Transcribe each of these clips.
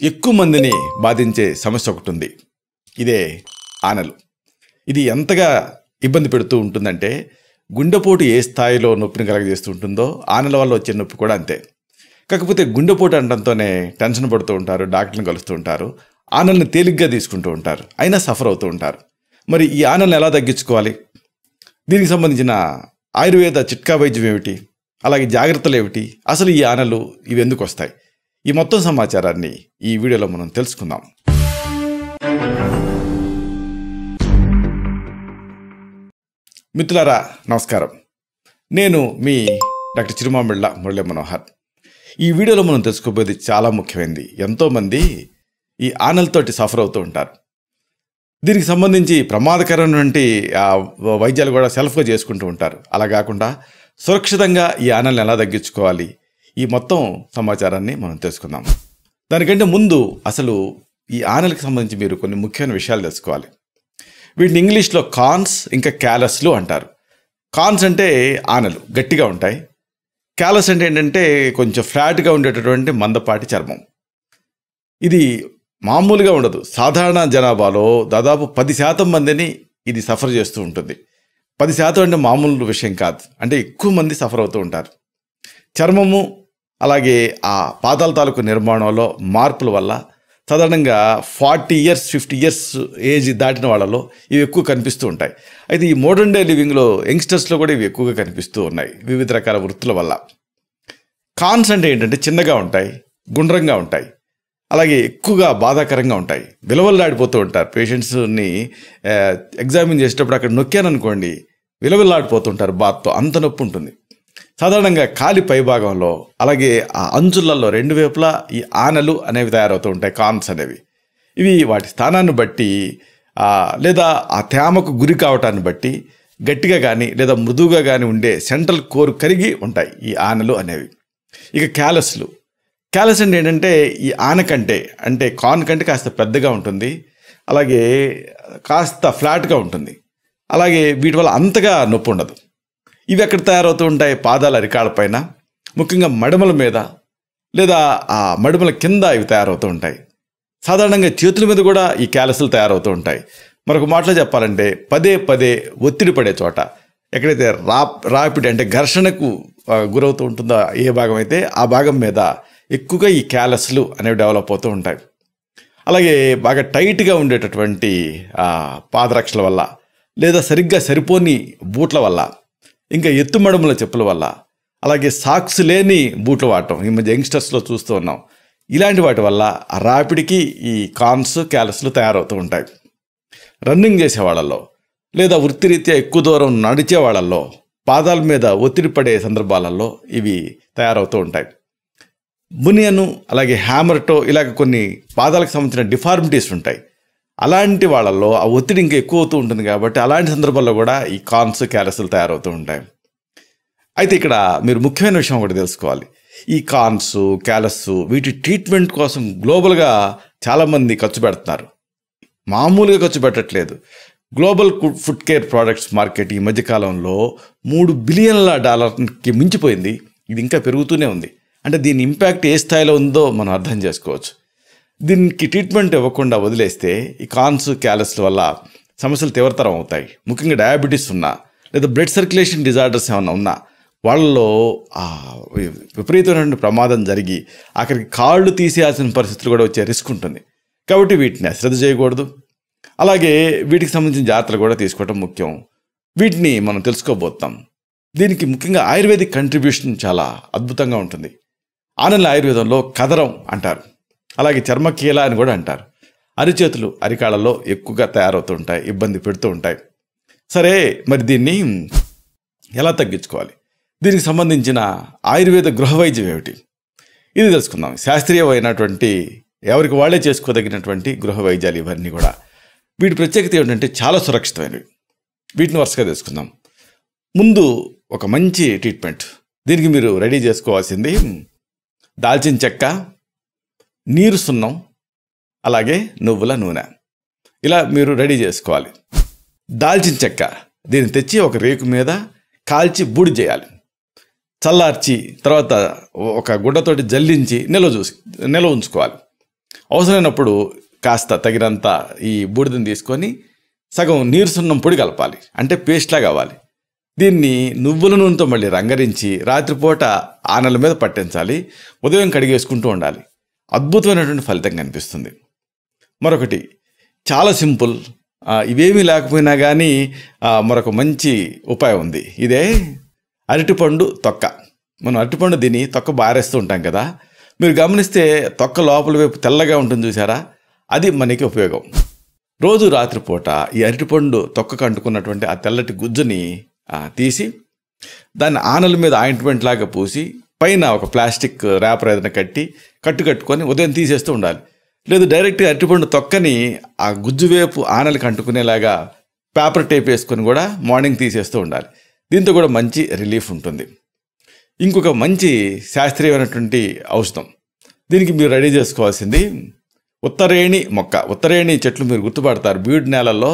ఎక్కువ మందిని బాధించే సమస్య ఒకటి ఉంది. ఇదే ఆనలు. ఇది ఎంతగా ఇబ్బంది పెడుతూ ఉంటుందంటే, గుండెపోటు ఏ స్థాయిలో నొప్పిని కలగజేస్తూ ఉంటుందో ఆనల వల్ల వచ్చే నొప్పి కూడా అంతే. కాకపోతే గుండెపోటు అనడంతోనే టెన్షన్ పడుతూ ఉంటారు, డాక్టర్ని కలుస్తూ ఉంటారు, ఆనల్ని తేలిగ్గా తీసుకుంటూ ఉంటారు, అయినా సఫర్ అవుతూ ఉంటారు. మరి ఈ ఆనల్ని ఎలా తగ్గించుకోవాలి? దీనికి సంబంధించిన ఆయుర్వేద చిట్కా వైద్యం ఏమిటి, అలాగే జాగ్రత్తలు ఏమిటి, అసలు ఈ ఆనలు ఇవి ఎందుకు వస్తాయి, ఈ మొత్తం సమాచారాన్ని ఈ వీడియోలో మనం తెలుసుకుందాం. మిత్రులారా నమస్కారం, నేను మీ డాక్టర్ చిరుమామిళ్ళ మురళీ మనోహర్. ఈ వీడియోలో మనం తెలుసుకోబోయేది చాలా ముఖ్యమైనది. ఎంతోమంది ఈ ఆనలతోటి సఫర్ అవుతూ ఉంటారు. దీనికి సంబంధించి ప్రమాదకరమైనటువంటి వైద్యాలు కూడా సెల్ఫ్గా చేసుకుంటూ ఉంటారు. అలా కాకుండా సురక్షితంగా ఈ ఆనల్ని ఎలా తగ్గించుకోవాలి, ఈ మొత్తం సమాచారాన్ని మనం తెలుసుకుందాం. దానికంటే ముందు అసలు ఈ ఆనలకు సంబంధించి మీరు కొన్ని ముఖ్యమైన విషయాలు తెలుసుకోవాలి. వీటిని ఇంగ్లీష్లో కాన్స్ ఇంకా క్యాలస్లు అంటారు. కాన్స్ అంటే ఆనలు గట్టిగా ఉంటాయి, క్యాలస్ అంటే ఏంటంటే కొంచెం ఫ్లాట్గా ఉండేటటువంటి మందపాటి చర్మం. ఇది మామూలుగా ఉండదు. సాధారణ జనాభాలో దాదాపు 10% మందిని ఇది సఫర్ చేస్తూ ఉంటుంది. 10% అంటే మామూలు విషయం కాదు, అంటే ఎక్కువ మంది సఫర్ అవుతూ ఉంటారు. చర్మము అలాగే ఆ పాదాల తాలూకు నిర్మాణంలో మార్పుల వల్ల సాధారణంగా 40 years 50 years ఏజ్ దాటిన వాళ్ళలో ఇవి ఎక్కువ కనిపిస్తూ ఉంటాయి. అయితే ఈ మోడర్న్ డే లివింగ్లో యంగ్స్టర్స్లో కూడా ఇవి ఎక్కువగా కనిపిస్తూ ఉన్నాయి వివిధ రకాల వృత్తుల వల్ల. కాన్స్ అంటే ఏంటంటే చిన్నగా ఉంటాయి, గుండ్రంగా ఉంటాయి, అలాగే ఎక్కువగా బాధాకరంగా ఉంటాయి, విలవల్లాడిపోతూ ఉంటారు. పేషెంట్స్ని ఎగ్జామిన్ చేసేటప్పుడు అక్కడ నొక్కాననుకోండి విలవల్లాడిపోతుంటారు బాధతో, అంత నొప్పి ఉంటుంది. సాధారణంగా కాలి పైభాగంలో అలాగే ఆ అంచులలో రెండు వైపులా ఈ ఆనలు అనేవి తయారవుతూ ఉంటాయి, కాన్స్ అనేవి. ఇవి వాటి స్థానాన్ని బట్టి లేదా ఆ తేమకు గురి కావటాన్ని బట్టి గట్టిగా కానీ లేదా మృదువుగా కానీ ఉండే సెంట్రల్ కోర్ కరిగి ఉంటాయి ఈ ఆనలు అనేవి. ఇక క్యాలస్లు అంటే ఏంటంటే ఈ ఆన కంటే అంటే కాన్ కంటే కాస్త పెద్దగా ఉంటుంది, అలాగే కాస్త ఫ్లాట్గా ఉంటుంది, అలాగే వీటి వల్ల అంతగా నొప్పి ఉండదు. ఇవి ఎక్కడ తయారవుతూ ఉంటాయి? పాదాల అరికాళ్ళ పైన, ముఖ్యంగా మడమల మీద లేదా ఆ మడమల కింద ఇవి తయారవుతూ ఉంటాయి. సాధారణంగా చేతుల మీద కూడా ఈ క్యాలస్లు తయారవుతూ ఉంటాయి. మరొక మాటలో చెప్పాలంటే పదే పదే ఒత్తిడి పడే చోట, ఎక్కడైతే రాపిడ్ అంటే ఘర్షణకు గురవుతూ ఉంటుందో ఏ భాగం అయితే ఆ భాగం మీద ఎక్కువగా ఈ క్యాలస్లు అనేవి డెవలప్ అవుతూ ఉంటాయి. అలాగే బాగా టైట్గా ఉండేటటువంటి పాదరక్షల వల్ల లేదా సరిగ్గా సరిపోని బూట్ల వల్ల, ఇంకా ఎత్తు మడుముల చెప్పుల వల్ల, అలాగే సాక్స్ లేని బూట్లు వాడటం ఈ మధ్య యంగ్స్టర్స్లో చూస్తూ ఉన్నాం. ఇలాంటి వాటి వల్ల ఆ రాపిడికి ఈ కాన్స్ క్యాలస్లు తయారవుతూ ఉంటాయి. రన్నింగ్ చేసే వాళ్ళల్లో లేదా వృత్తిరీత్యా ఎక్కువ దూరం నడిచే వాళ్ళల్లో పాదాల మీద ఒత్తిడి పడే సందర్భాలలో ఇవి తయారవుతూ ఉంటాయి. బునియను అలాగే హ్యామర్టో ఇలాగ కొన్ని పాదాలకు సంబంధించిన డిఫార్మిటీస్ ఉంటాయి. అలాంటి వాళ్ళల్లో ఆ ఒత్తిడి ఇంకా ఎక్కువ అవుతూ ఉంటుంది కాబట్టి అలాంటి సందర్భాల్లో కూడా ఈ కాన్స్ క్యాలస్లు తయారవుతూ ఉంటాయి. అయితే ఇక్కడ మీరు ముఖ్యమైన విషయం ఒకటి తెలుసుకోవాలి. ఈ కాన్స్ క్యాలస్ వీటి ట్రీట్మెంట్ కోసం గ్లోబల్గా చాలామంది ఖర్చు పెడుతున్నారు. మామూలుగా ఖర్చు పెట్టట్లేదు. Global food care products market ఈ మధ్యకాలంలో $3 బిలియన్ మించిపోయింది. ఇది ఇంకా పెరుగుతూనే ఉంది. అంటే దీని ఇంపాక్ట్ ఏ స్థాయిలో ఉందో మనం అర్థం చేసుకోవచ్చు. దీనికి ట్రీట్మెంట్ ఇవ్వకుండా వదిలేస్తే ఈ కాన్స్ క్యాలస్ల వల్ల సమస్యలు తీవ్రతరం అవుతాయి. ముఖ్యంగా డయాబెటీస్ ఉన్నా లేదా బ్లడ్ సర్క్యులేషన్ డిజార్డర్స్ ఏమైనా ఉన్నా వాళ్ళలో విపరీతమైన ప్రమాదం జరిగి ఆఖరికి కాళ్ళు తీసేయాల్సిన పరిస్థితులు కూడా వచ్చే రిస్క్ ఉంటుంది. కాబట్టి వీటిని అశ్రద్ధ చేయకూడదు. అలాగే వీటికి సంబంధించిన జాగ్రత్తలు కూడా తీసుకోవడం ముఖ్యం. వీటిని మనం తెలుసుకోబోతాం. దీనికి ముఖ్యంగా ఆయుర్వేదిక్ కంట్రిబ్యూషన్ చాలా అద్భుతంగా ఉంటుంది. ఆనల్ని ఆయుర్వేదంలో కదరం అంటారు, అలాగే చర్మకీల అని కూడా అంటారు. అరిచేతులు అరికాళ్ళలో ఎక్కువగా తయారవుతూ ఉంటాయి, ఇబ్బంది పెడుతూ ఉంటాయి. సరే, మరి దీన్ని ఎలా తగ్గించుకోవాలి? దీనికి సంబంధించిన ఆయుర్వేద గృహ వైద్యం ఏమిటి, ఇది తెలుసుకుందాం. శాస్త్రీయమైనటువంటి ఎవరికి వాళ్ళే చేసుకోదగినటువంటి గృహ వైద్యాలు ఇవన్నీ కూడా. వీటి ప్రత్యేకత ఏమిటంటే చాలా సురక్షితమైనవి. వీటిని వరుసగా తెలుసుకుందాం. ముందు ఒక మంచి ట్రీట్మెంట్. దీనికి మీరు రెడీ చేసుకోవాల్సింది దాల్చిన చెక్క, నీరు సున్నం, అలాగే నువ్వుల నూనె. ఇలా మీరు రెడీ చేసుకోవాలి. దాల్చిన చెక్క దీన్ని తెచ్చి ఒక రేకు మీద కాల్చి బూడి చేయాలి. చల్లార్చి తర్వాత ఒక గుడ్డతోటి జల్లించి నిల్వ ఉంచుకోవాలి. అవసరమైనప్పుడు కాస్త తగినంత ఈ బూడిదని తీసుకొని సగం నీరు సున్నం పొడి కలపాలి, అంటే పేస్ట్లా కావాలి. దీన్ని నువ్వుల నూనెతో మళ్ళీ రంగరించి రాత్రిపూట ఆనల మీద పట్టించాలి. ఉదయం కడిగేసుకుంటూ ఉండాలి. అద్భుతమైనటువంటి ఫలితం కనిపిస్తుంది. మరొకటి చాలా సింపుల్, ఇవేమీ లేకపోయినా కానీ మరొక మంచి ఉపాయం ఉంది. ఇదే అరటిపండు తొక్క. మనం అరటిపండు తిని తొక్క బారేస్తూ ఉంటాం కదా, మీరు గమనిస్తే తొక్క లోపల వైపు తెల్లగా ఉంటుంది చూసారా, అది మనకి ఉపయోగం. రోజు రాత్రిపూట ఈ అరటిపండు తొక్కకు అంటుకున్నటువంటి ఆ తెల్లటి గుజ్జుని తీసి దాన్ని ఆనల మీద ఆయింట్మెంట్ లాగా పూసి పైన ఒక ప్లాస్టిక్ ర్యాపర్ ఏదైనా కట్టుకొని ఉదయం తీసేస్తూ ఉండాలి. లేదు డైరెక్ట్గా అరటిపండు తొక్కని ఆ గుజ్జు వైపు ఆనలకు అంటుకునేలాగా పేపర్ టేప్ వేసుకొని కూడా మార్నింగ్ తీసేస్తూ ఉండాలి. దీంతో కూడా మంచి రిలీఫ్ ఉంటుంది. ఇంకొక మంచి శాస్త్రీయమైనటువంటి ఔషధం, దీనికి మీరు రెడీ చేసుకోవాల్సింది ఉత్తరేణి మొక్క. ఉత్తరేణి చెట్లు మీరు గుర్తుపడతారు, బీడు నేలల్లో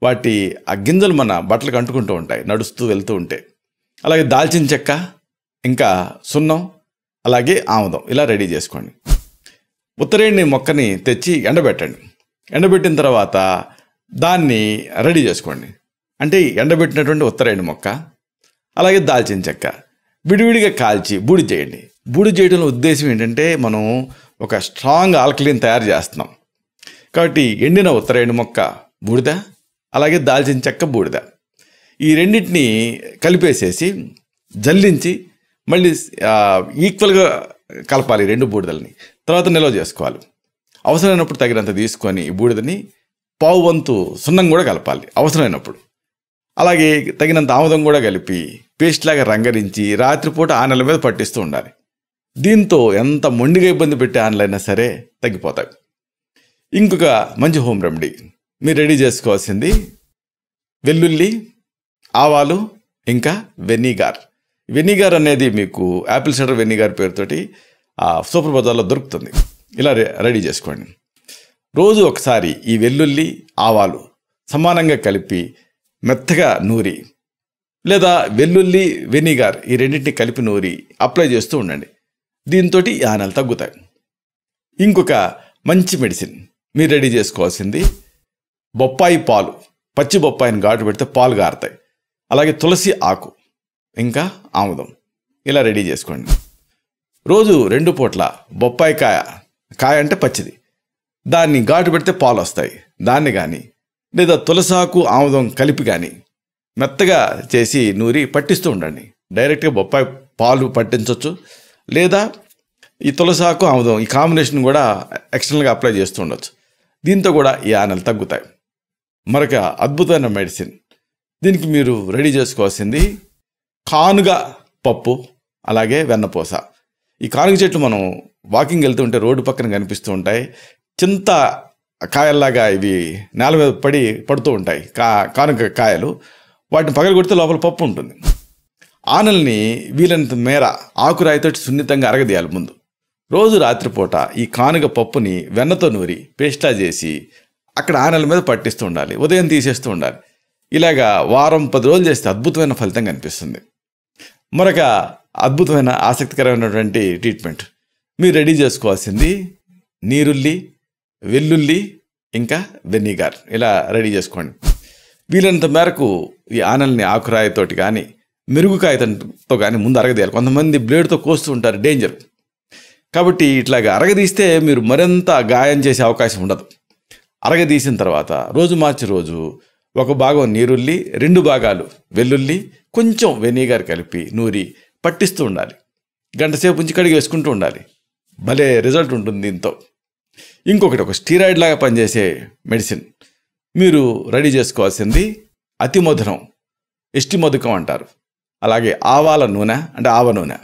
వాటి ఆ గింజలు మన బట్టలకు అంటుకుంటూ ఉంటాయి నడుస్తూ వెళ్తూ ఉంటే. అలాగే దాల్చిన చెక్క, ఇంకా సున్నం, అలాగే ఆముదం ఇలా రెడీ చేసుకోండి. ఉత్తరేణి మొక్కని తెచ్చి ఎండబెట్టండి. ఎండబెట్టిన తర్వాత దాన్ని రెడీ చేసుకోండి. అంటే ఎండబెట్టినటువంటి ఉత్తరేణి మొక్క, అలాగే దాల్చిన చెక్క విడివిడిగా కాల్చి బూడిద చేయండి. బూడిద చేయడంలో ఉద్దేశం ఏంటంటే మనం ఒక స్ట్రాంగ్ ఆల్కలీన్ తయారు చేస్తున్నాం. కాబట్టి ఎండిన ఉత్తరేణి మొక్క బూడిద, అలాగే దాల్చిన చెక్క బూడిద, ఈ రెండింటిని కలిపేసేసి జల్లించి మళ్ళీ ఈక్వల్గా కలపాలి రెండు బూడిదల్ని. తర్వాత నిల్వ చేసుకోవాలి. అవసరమైనప్పుడు తగినంత తీసుకొని ఈ బూడిదని పావు వంతు సున్నం కూడా కలపాలి అవసరమైనప్పుడు. అలాగే తగినంత ఆముదం కూడా కలిపి పేస్ట్ లాగా రంగరించి రాత్రిపూట ఆనల మీద పట్టిస్తూ ఉండాలి. దీంతో ఎంత మొండిగా ఇబ్బంది పెట్టే ఆనలైనా సరే తగ్గిపోతాయి. ఇంకొక మంచి హోమ్ రెమెడీ మీరు రెడీ చేసుకోవాల్సింది వెల్లుల్లి, ఆవాలు, ఇంకా వెనిగర్. వెనిగర్ అనేది మీకు యాపిల్ సైడర్ వెనిగర్ పేరుతోటి సూపర్ బజార్లో దొరుకుతుంది. ఇలా రెడీ చేసుకోండి. రోజు ఒకసారి ఈ వెల్లుల్లి, ఆవాలు సమానంగా కలిపి మెత్తగా నూరి, లేదా వెల్లుల్లి, వెనిగర్ ఈ రెండింటిని కలిపి నూరి అప్లై చేస్తూ ఉండండి. దీంతో ఈ ఆనలు తగ్గుతాయి. ఇంకొక మంచి మెడిసిన్ మీరు రెడీ చేసుకోవాల్సింది బొప్పాయి పాలు. పచ్చి బొప్పాయిని ఘాటు పెడితే పాలు గారుతాయి. అలాగే తులసి ఆకు, ఇంకా ఆముదం ఇలా రెడీ చేసుకోండి. రోజు 2 పూట్ల బొప్పాయి కాయ అంటే పచ్చిది, దాన్ని ఘాటు పెడితే పాలు వస్తాయి. దాన్ని కానీ లేదా తులసాకు ఆముదం కలిపి కానీ మెత్తగా చేసి నూరి పట్టిస్తూ ఉండండి. డైరెక్ట్గా బొప్పాయి పాలు పట్టించవచ్చు, లేదా ఈ తులసాకు ఆముదం ఈ కాంబినేషన్ కూడా ఎక్స్టర్నల్గా అప్లై చేస్తూ ఉండొచ్చు. దీంతో కూడా ఈ ఆనలు తగ్గుతాయి. మరొక అద్భుతమైన మెడిసిన్, దీనికి మీరు రెడీ చేసుకోవాల్సింది కానుగ పప్పు, అలాగే వెన్నపూస. ఈ కానుగ చెట్లు మనం వాకింగ్ వెళ్తూ ఉంటే రోడ్డు పక్కన కనిపిస్తూ ఉంటాయి. చింత కాయల్లాగా ఇవి నేల మీద పడుతూ ఉంటాయి కానుగ కాయలు. వాటిని పగలగొడితే లోపల పప్పు ఉంటుంది. ఆనల్ని వీలైనంత మేర ఆకురాయితో సున్నితంగా అరగదీయాలి ముందు. రోజు రాత్రిపూట ఈ కానుగ పప్పుని వెన్నతో నూరి పేస్టా చేసి అక్కడ ఆనల మీద పట్టిస్తూ ఉండాలి. ఉదయం తీసేస్తూ ఉండాలి. ఇలాగా వారం 10 రోజులు చేస్తే అద్భుతమైన ఫలితం కనిపిస్తుంది. మరొక అద్భుతమైన ఆసక్తికరమైనటువంటి ట్రీట్మెంట్ మీరు రెడీ చేసుకోవాల్సింది నీరుల్లి, వెల్లుల్లి, ఇంకా వెనిగర్ ఇలా రెడీ చేసుకోండి. వీలైనంత మేరకు ఈ ఆనల్ని ఆకురాయితోటి కానీ మెరుగుకాయతో కానీ ముందు అరగదీయాలి. కొంతమంది బ్లేడ్తో కోస్తూ ఉంటారు, డేంజర్. కాబట్టి ఇట్లాగా అరగదీస్తే మీరు మరింత గాయం చేసే అవకాశం ఉండదు. అరగదీసిన తర్వాత రోజు మార్చి రోజు 1 భాగం నీరుల్లి, 2 భాగాలు వెల్లుల్లి, కొంచెం వెనిగర్ కలిపి నూరి పట్టిస్తూ ఉండాలి. గంట సేపు ఉంచి కడిగి వేసుకుంటూ ఉండాలి. భలే రిజల్ట్ ఉంటుంది దీంతో. ఇంకొకటి, ఒక స్టీరాయిడ్ లాగా పనిచేసే మెడిసిన్ మీరు రెడీ చేసుకోవాల్సింది అతి మధురం, ఎస్టిమధుకం అంటారు. అలాగే ఆవాల నూనె అంటే ఆవ నూనె,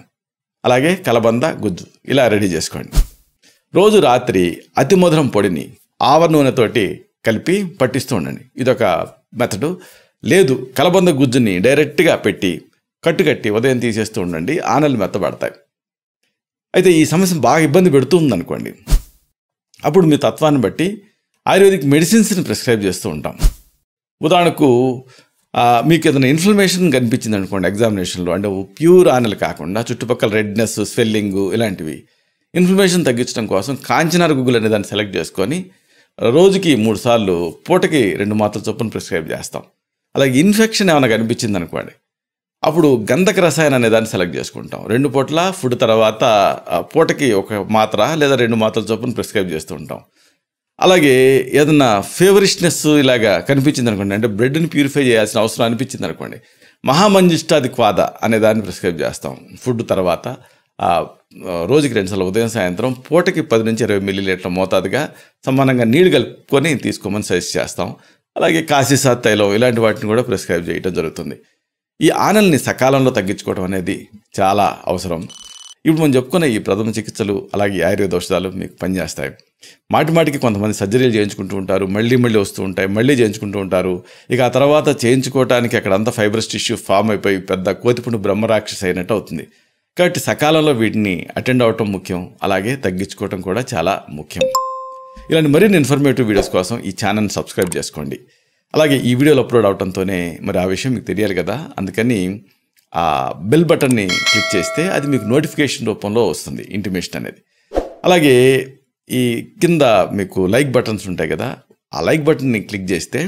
అలాగే కలబంద గుజ్జు ఇలా రెడీ చేసుకోండి. రోజు రాత్రి అతి మధురం పొడిని ఆవ నూనెతోటి కలిపి పట్టిస్తూ ఉండండి. ఇదొక మెథడు. లేదు కలబంద గుజ్జుని డైరెక్ట్గా పెట్టి కట్టి ఉదయం తీసేస్తూ ఉండండి. ఆనలు మెత్తబడతాయి. అయితే ఈ సమస్య బాగా ఇబ్బంది పెడుతుంది అనుకోండి, అప్పుడు మీ తత్వాన్ని బట్టి ఆయుర్వేదిక్ మెడిసిన్స్ని ప్రిస్క్రైబ్ చేస్తూ ఉంటాం. ఉదాహరణకు మీకు ఏదైనా ఇన్ఫ్లమేషన్ కనిపించింది అనుకోండి ఎగ్జామినేషన్లో, అంటే ప్యూర్ ఆనలు కాకుండా చుట్టుపక్కల రెడ్నెస్, స్వెల్లింగ్ ఇలాంటివి, ఇన్ఫ్లమేషన్ తగ్గించడం కోసం కాంచనార గుగ్గులు అనే దాన్ని సెలెక్ట్ చేసుకొని రోజుకి 3 సార్లు పూటకి 2 మాత్రల చొప్పున ప్రిస్క్రైబ్ చేస్తాం. అలాగే ఇన్ఫెక్షన్ ఏమైనా కనిపించింది అనుకోండి, అప్పుడు గంధక రసాయనం అనే దాన్ని సెలెక్ట్ చేసుకుంటాం. 2 పూట్ల ఫుడ్ తర్వాత పూటకి 1 మాత్ర లేదా 2 మాత్రల చొప్పున ప్రిస్క్రైబ్ చేస్తూ ఉంటాం. అలాగే ఏదన్నా ఫేవరిష్నెస్ ఇలాగా కనిపించింది అనుకోండి, అంటే బ్లడ్ని ప్యూరిఫై చేయాల్సిన అవసరం అనిపించింది అనుకోండి, మహామంజిష్టాది క్వాద అనే దాన్ని ప్రిస్క్రైబ్ చేస్తాం. ఫుడ్ తర్వాత రోజుకి 2 సార్లు ఉదయం సాయంత్రం పూటకి 10 నుంచి 20 మిల్లీలీటర్ల మోతాదుగా సమానంగా నీళ్లు కలుపుకొని తీసుకోమని సజెస్ట్ చేస్తాం. అలాగే కాశీసా తైలం ఇలాంటి వాటిని కూడా ప్రిస్క్రైబ్ చేయడం జరుగుతుంది. ఈ ఆనల్ని సకాలంలో తగ్గించుకోవడం అనేది చాలా అవసరం. ఇప్పుడు మనం చెప్పుకున్న ఈ ప్రథమ చికిత్సలు అలాగే ఆయుర్వేద ఔషధాలు మీకు పనిచేస్తాయి. మాటిమాటికి కొంతమంది సర్జరీలు చేయించుకుంటూ ఉంటారు, మళ్ళీ వస్తూ ఉంటాయి, మళ్ళీ చేయించుకుంటూ ఉంటారు. ఇక ఆ తర్వాత చేయించుకోవటానికి అక్కడంతా ఫైబ్రస్ టిష్యూ ఫామ్ అయిపోయి పెద్ద కోతిపుండు బ్రహ్మరాక్షసి అయినట్టు అవుతుంది. కాబట్టి సకాలంలో వీటిని అటెండ్ అవ్వటం ముఖ్యం, అలాగే తగ్గించుకోవటం కూడా చాలా ముఖ్యం. ఇలాంటి మరిన్ని ఇన్ఫర్మేటివ్ వీడియోస్ కోసం ఈ ఛానల్ని సబ్స్క్రైబ్ చేసుకోండి. అలాగే ఈ వీడియోలు అప్లోడ్ అవడంతోనే మరి ఆ విషయం మీకు తెలియాలి కదా, అందుకని ఆ బెల్ బటన్ని క్లిక్ చేస్తే అది మీకు నోటిఫికేషన్ రూపంలో వస్తుంది, ఇంటిమేషన్ అనేది. అలాగే ఈ కింద మీకు లైక్ బటన్స్ ఉంటాయి కదా, ఆ లైక్ బటన్ని క్లిక్ చేస్తే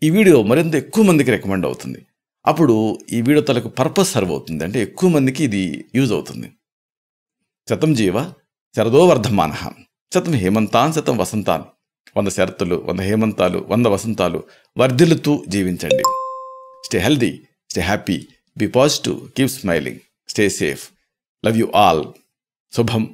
ఈ వీడియో మరింత ఎక్కువ మందికి రికమెండ్ అవుతుంది. అప్పుడు ఈ వీడియో తలకు పర్పస్ సర్వ్ అవుతుంది, అంటే ఎక్కువ మందికి ఇది యూజ్ అవుతుంది. శతం జీవ శరదో వర్ధమానః, శతం హేమంతాన్ శతం వసంతాన్, 100 శరత్తులు 100 హేమంతాలు 100 వసంతాలు వర్ధిల్లుతూ జీవించండి. Stay healthy, stay happy, be positive, keep smiling, stay safe. Love you all. శుభం.